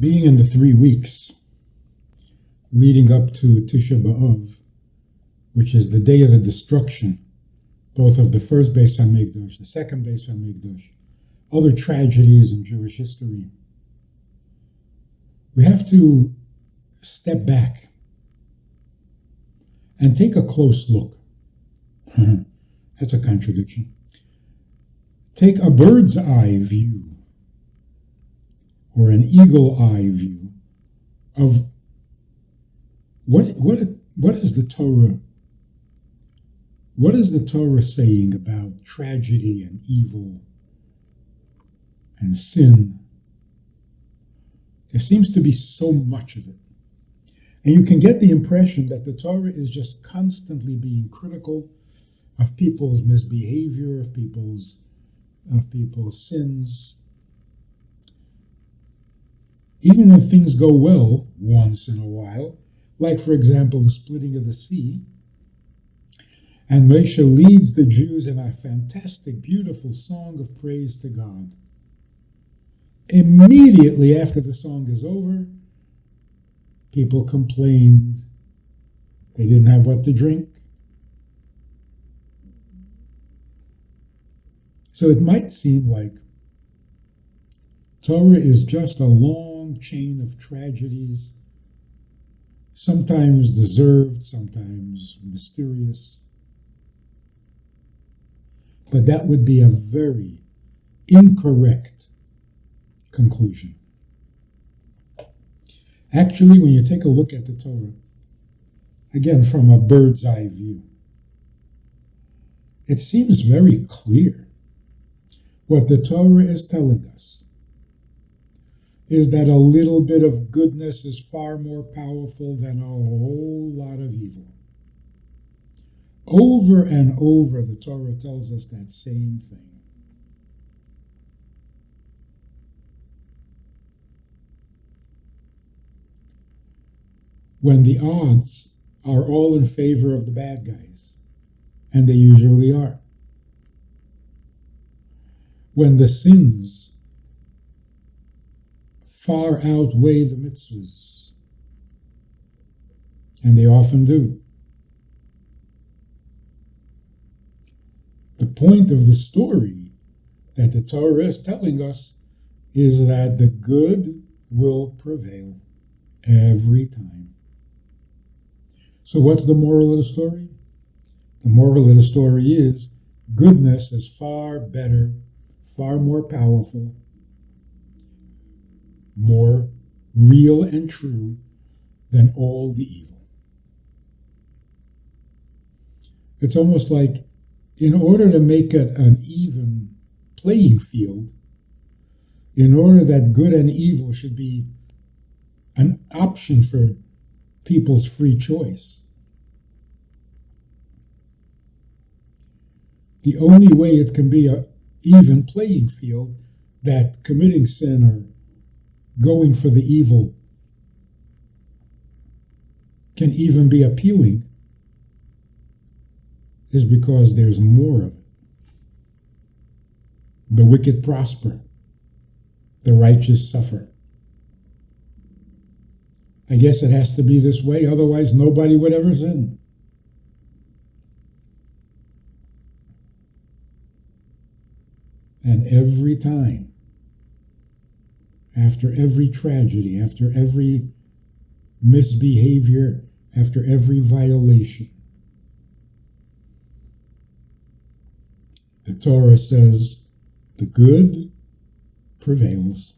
Being in the 3 weeks leading up to Tisha B'Av, which is the day of the destruction, both of the first Beis Hamikdash, the second Beis Hamikdash, other tragedies in Jewish history, we have to step back and take a close look. That's a contradiction. Take a bird's eye view or an eagle eye view of what is the Torah? What is the Torah saying about tragedy and evil and sin? There seems to be so much of it. And you can get the impression that the Torah is just constantly being critical of people's misbehavior, of people's sins. Even when things go well once in a while, like for example the splitting of the sea, and Moshe leads the Jews in a fantastic, beautiful song of praise to God. Immediately after the song is over, people complained they didn't have what to drink. So it might seem like Torah is just a long chain of tragedies, sometimes deserved, sometimes mysterious. But that would be a very incorrect conclusion. Actually, when you take a look at the Torah, again from a bird's eye view, it seems very clear. What the Torah is telling us is that a little bit of goodness is far more powerful than a whole lot of evil. Over and over, the Torah tells us that same thing. When the odds are all in favor of the bad guys, and they usually are. When the sins far outweigh the mitzvahs, and they often do. The point of the story that the Torah is telling us is that the good will prevail every time. So what's the moral of the story? The moral of the story is goodness is far better, far more powerful, more real and true than all the evil. It's almost like in order to make it an even playing field, in order that good and evil should be an option for people's free choice, the only way it can be an even playing field, that committing sin or going for the evil can even be appealing, is because there's more of it. The wicked prosper, the righteous suffer. I guess it has to be this way, otherwise nobody would ever sin. And every time, after every tragedy, after every misbehavior, after every violation, the Torah says the good prevails.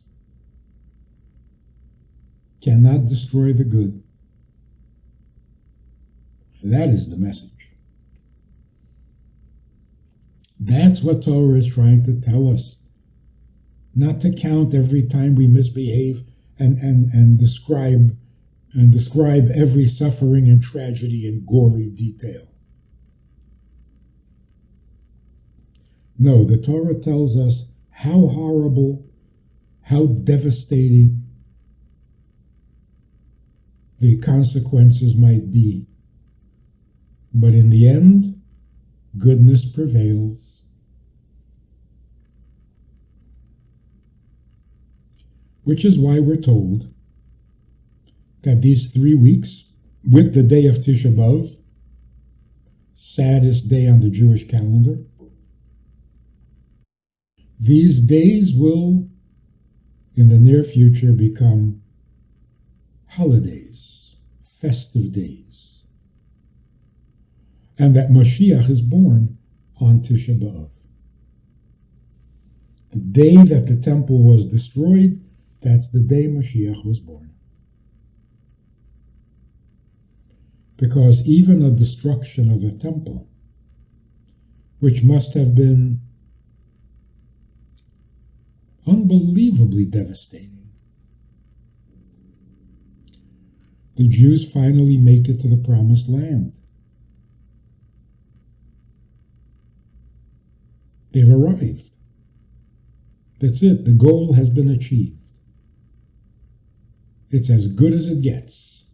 Cannot destroy the good. That is the message. That's what Torah is trying to tell us. Not to count every time we misbehave and describe every suffering and tragedy in gory detail. No, the Torah tells us how horrible, how devastating the consequences might be. But in the end, goodness prevails. which is why we're told that these 3 weeks, with the day of Tisha B'Av, saddest day on the Jewish calendar, these days will, in the near future, become holidays, festive days, and that Mashiach is born on Tisha B'Av. The day that the temple was destroyed, that's the day Mashiach was born. Because even a destruction of a temple, which must have been unbelievably devastating, the Jews finally make it to the promised land. They've arrived. That's it. The goal has been achieved. It's as good as it gets.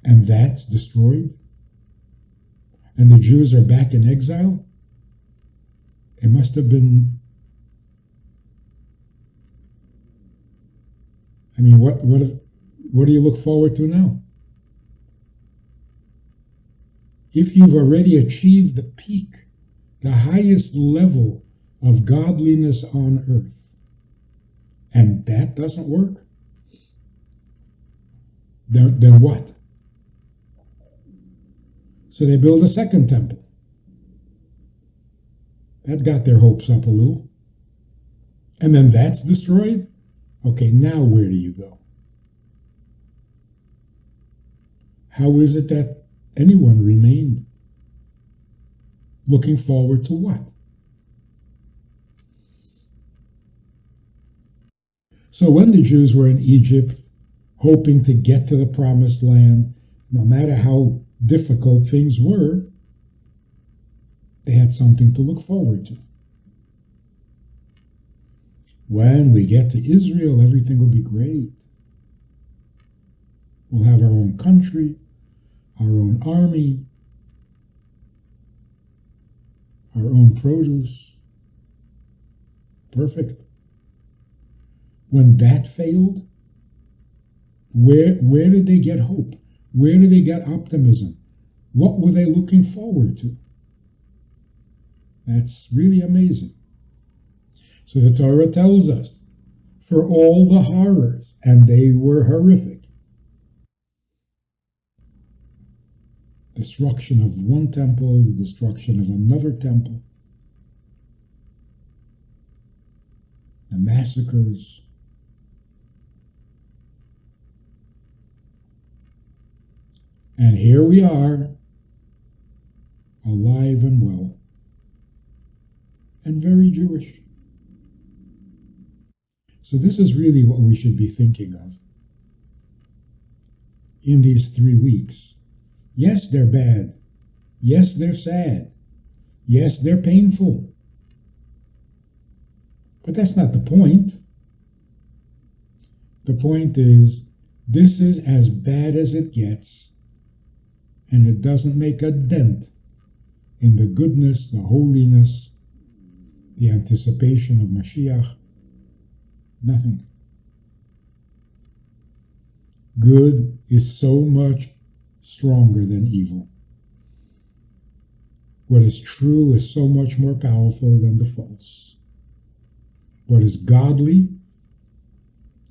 And that's destroyed. And the Jews are back in exile. It must have been, I mean, what do you look forward to now? If you've already achieved the peak, the highest level of godliness on earth, and that doesn't work, then what? So they build a second temple. That got their hopes up a little. And then that's destroyed? Okay, now where do you go? How is it that anyone remained? Looking forward to what? So when the Jews were in Egypt, hoping to get to the promised land, no matter how difficult things were, they had something to look forward to. When we get to Israel, everything will be great. We'll have our own country, our own army, our own produce. Perfect. When that failed, where did they get hope? Where did they get optimism? What were they looking forward to? That's really amazing. So the Torah tells us, for all the horrors, and they were horrific, destruction of one temple, the destruction of another temple, the massacres, and here we are, alive and well, and very Jewish. So this is really what we should be thinking of in these 3 weeks. Yes, they're bad. Yes, they're sad. Yes, they're painful. But that's not the point. The point is, this is as bad as it gets, and it doesn't make a dent in the goodness, the holiness, the anticipation of Mashiach. Nothing. Good is so much stronger than evil. What is true is so much more powerful than the false. What is godly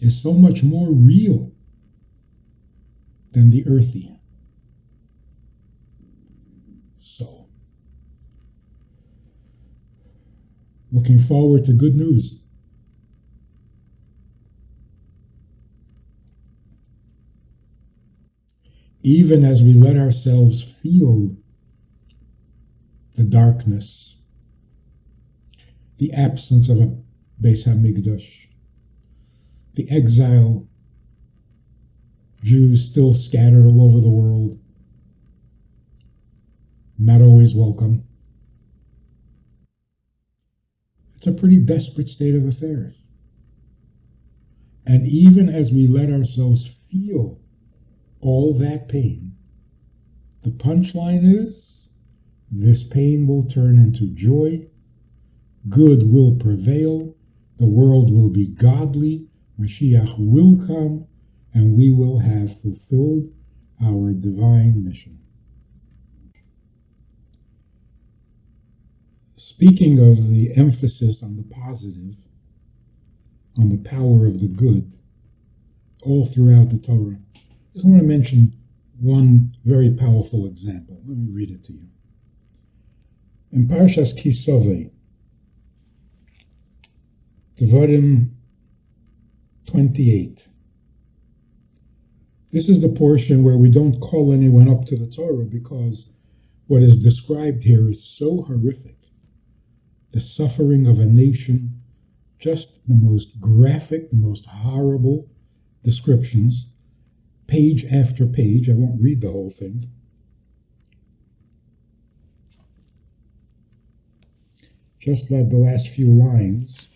is so much more real than the earthy. So, looking forward to good news. Even as we let ourselves feel the darkness, the absence of a Beis Hamikdash, the exile, Jews still scattered all over the world, not always welcome. It's a pretty desperate state of affairs. And even as we let ourselves feel all that pain, the punchline is, this pain will turn into joy, good will prevail, The world will be godly, Mashiach will come, and we will have fulfilled our divine mission. Speaking of the emphasis on the positive, on the power of the good, all throughout the Torah, I just want to mention one very powerful example. Let me read it to you. In Parshas Kisove, Devarim 28. This is the portion where we don't call anyone up to the Torah because what is described here is so horrific. The suffering of a nation, just the most graphic, the most horrible descriptions, page after page. I won't read the whole thing. Just like the last few lines.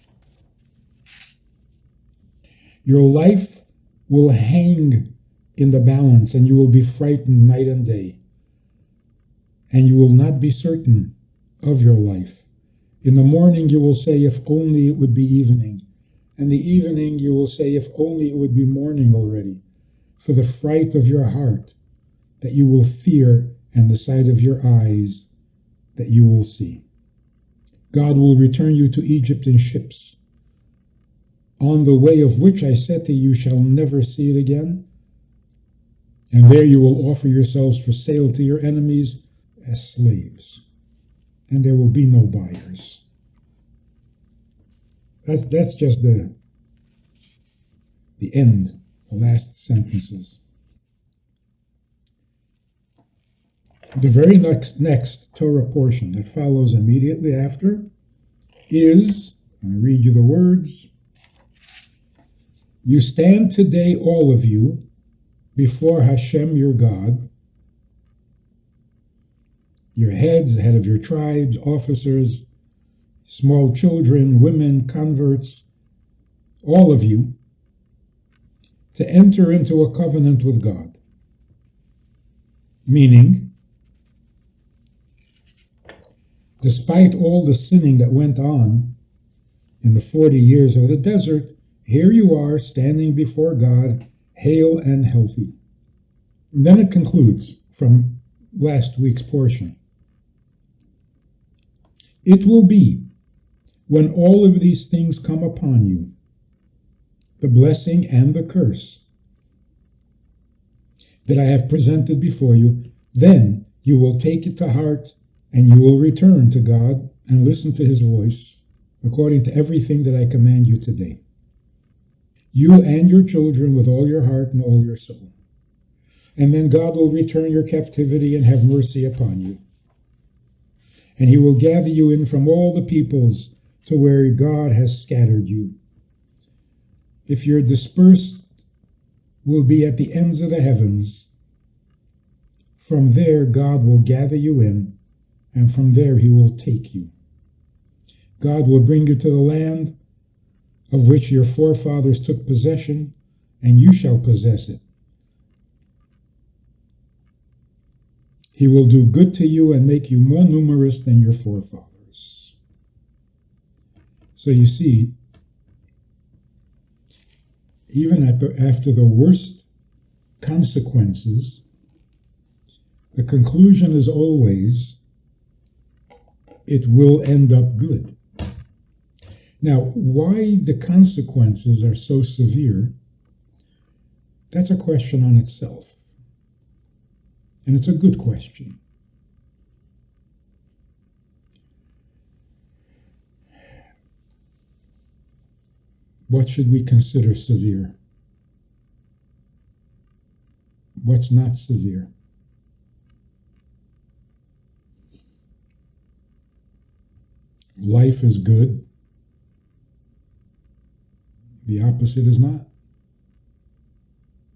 Your life will hang in the balance, and you will be frightened night and day. And you will not be certain of your life. In the morning you will say, if only it would be evening. And the evening you will say, if only it would be morning already. For the fright of your heart that you will fear, and the sight of your eyes that you will see. God will return you to Egypt in ships, on the way of which I said to you, shall never see it again. And there you will offer yourselves for sale to your enemies as slaves. And there will be no buyers. That's just the end, the last sentences. The very next Torah portion that follows immediately after is, I read you the words, you stand today, all of you, before Hashem your God, your heads, the head of your tribes, officers, small children, women, converts, all of you, to enter into a covenant with God. Meaning, despite all the sinning that went on in the 40 years of the desert, here you are standing before God, hale and healthy. And then it concludes from last week's portion. It will be when all of these things come upon you, the blessing and the curse that I have presented before you, then you will take it to heart and you will return to God and listen to his voice according to everything that I command you today. You and your children with all your heart and all your soul. And then God will return your captivity and have mercy upon you. And he will gather you in from all the peoples to where God has scattered you. If you're dispersed, will be at the ends of the heavens. From there God will gather you in, and from there he will take you. God will bring you to the land of which your forefathers took possession, and you shall possess it. He will do good to you and make you more numerous than your forefathers. So you see, even after the worst consequences, the conclusion is always, it will end up good. Now, why the consequences are so severe, that's a question on itself. And it's a good question. What should we consider severe? What's not severe? Life is good. The opposite is not.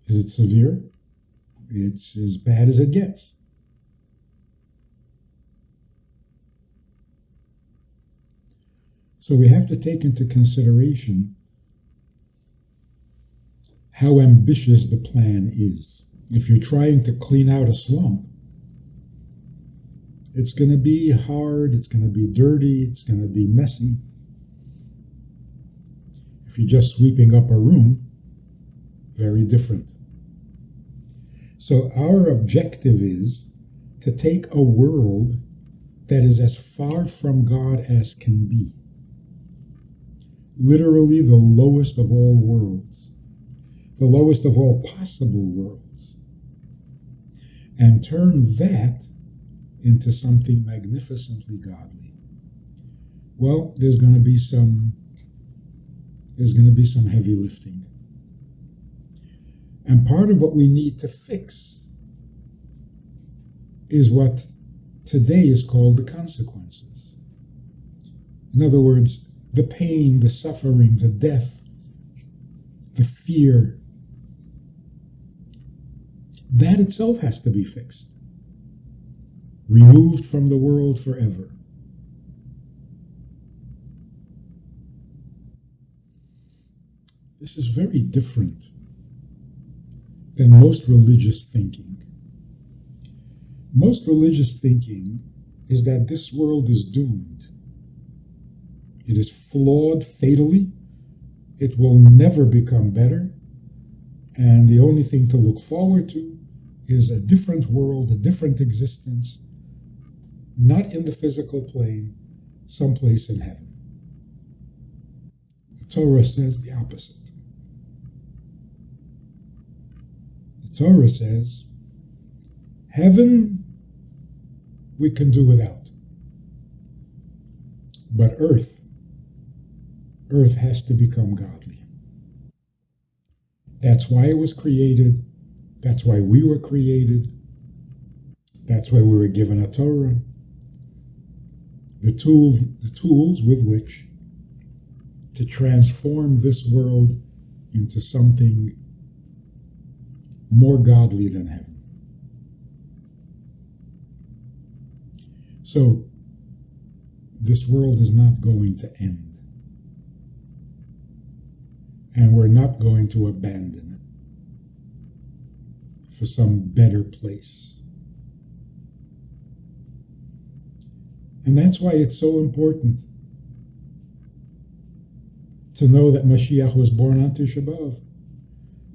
Is it severe? It's as bad as it gets. So we have to take into consideration how ambitious the plan is. If you're trying to clean out a swamp, it's going to be hard, it's going to be dirty, it's going to be messy. If you're just sweeping up a room, very different. So our objective is to take a world that is as far from God as can be. Literally the lowest of all worlds, the lowest of all possible worlds, and turn that into something magnificently godly. Well, there's going to be some heavy lifting. And part of what we need to fix is what today is called the consequences. In other words, the pain, the suffering, the death, the fear, that itself has to be fixed. Removed from the world forever. This is very different than most religious thinking. Most religious thinking is that this world is doomed. It is flawed fatally. It will never become better. And the only thing to look forward to is a different world, a different existence, not in the physical plane, someplace in heaven. The Torah says the opposite. The Torah says, heaven we can do without. But earth has to become godly. That's why it was created. That's why we were created. That's why we were given a Torah. The tools with which to transform this world into something more godly than heaven. So, this world is not going to end. And we're not going to abandon it for some better place. And that's why it's so important to know that Mashiach was born on Tisha B'Av,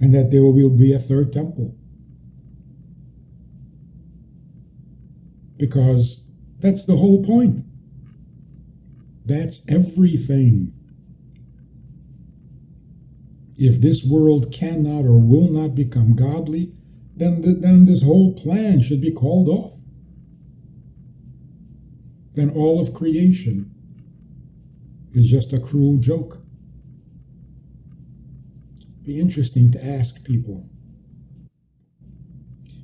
and that there will be a third temple. Because that's the whole point. That's everything. If this world cannot or will not become godly, then this whole plan should be called off. Then all of creation is just a cruel joke. Be interesting to ask people,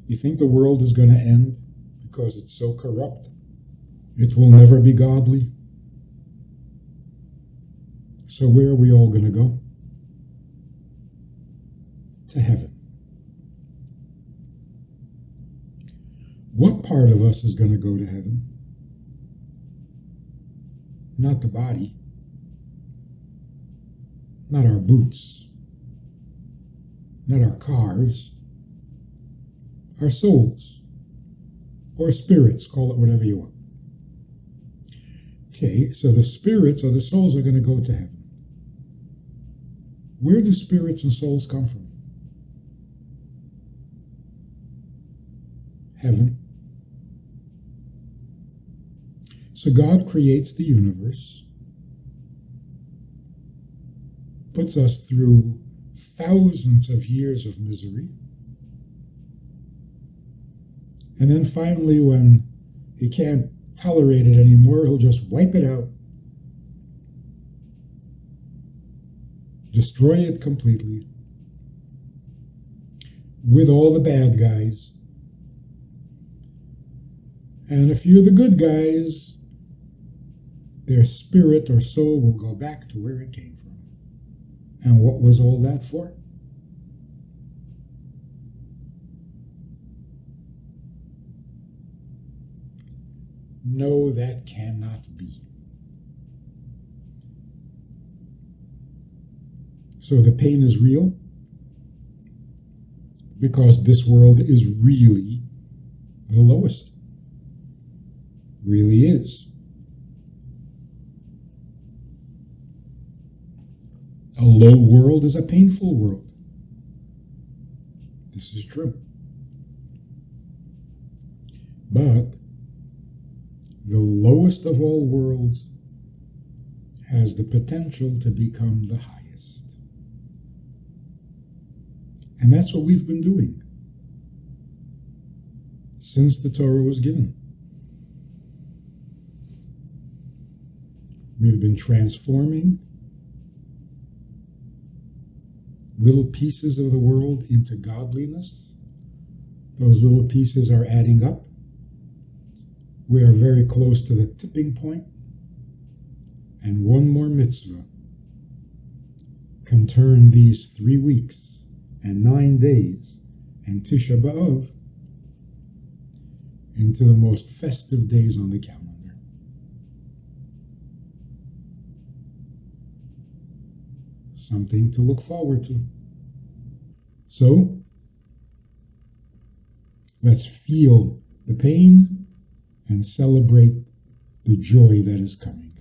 you think the world is going to end because it's so corrupt? It will never be godly? So where are we all going to go? To heaven. What part of us is going to go to heaven? Not the body, not our boots, not our cars, our souls, or spirits, call it whatever you want. Okay, so the spirits or the souls are going to go to heaven. Where do spirits and souls come from? Heaven. So God creates the universe, puts us through thousands of years of misery, and then finally, when he can't tolerate it anymore, he'll just wipe it out, destroy it completely, with all the bad guys, and a few of the good guys, their spirit or soul will go back to where it came from. And what was all that for? No, that cannot be. So the pain is real because this world is really the lowest. Really is. A low world is a painful world. This is true. But the lowest of all worlds has the potential to become the highest. And that's what we've been doing since the Torah was given. We've been transforming little pieces of the world into godliness. Those little pieces are adding up. We are very close to the tipping point. And one more mitzvah can turn these 3 weeks and 9 days and Tisha B'Av into the most festive days on the calendar. Something to look forward to. So, let's feel the pain and celebrate the joy that is coming.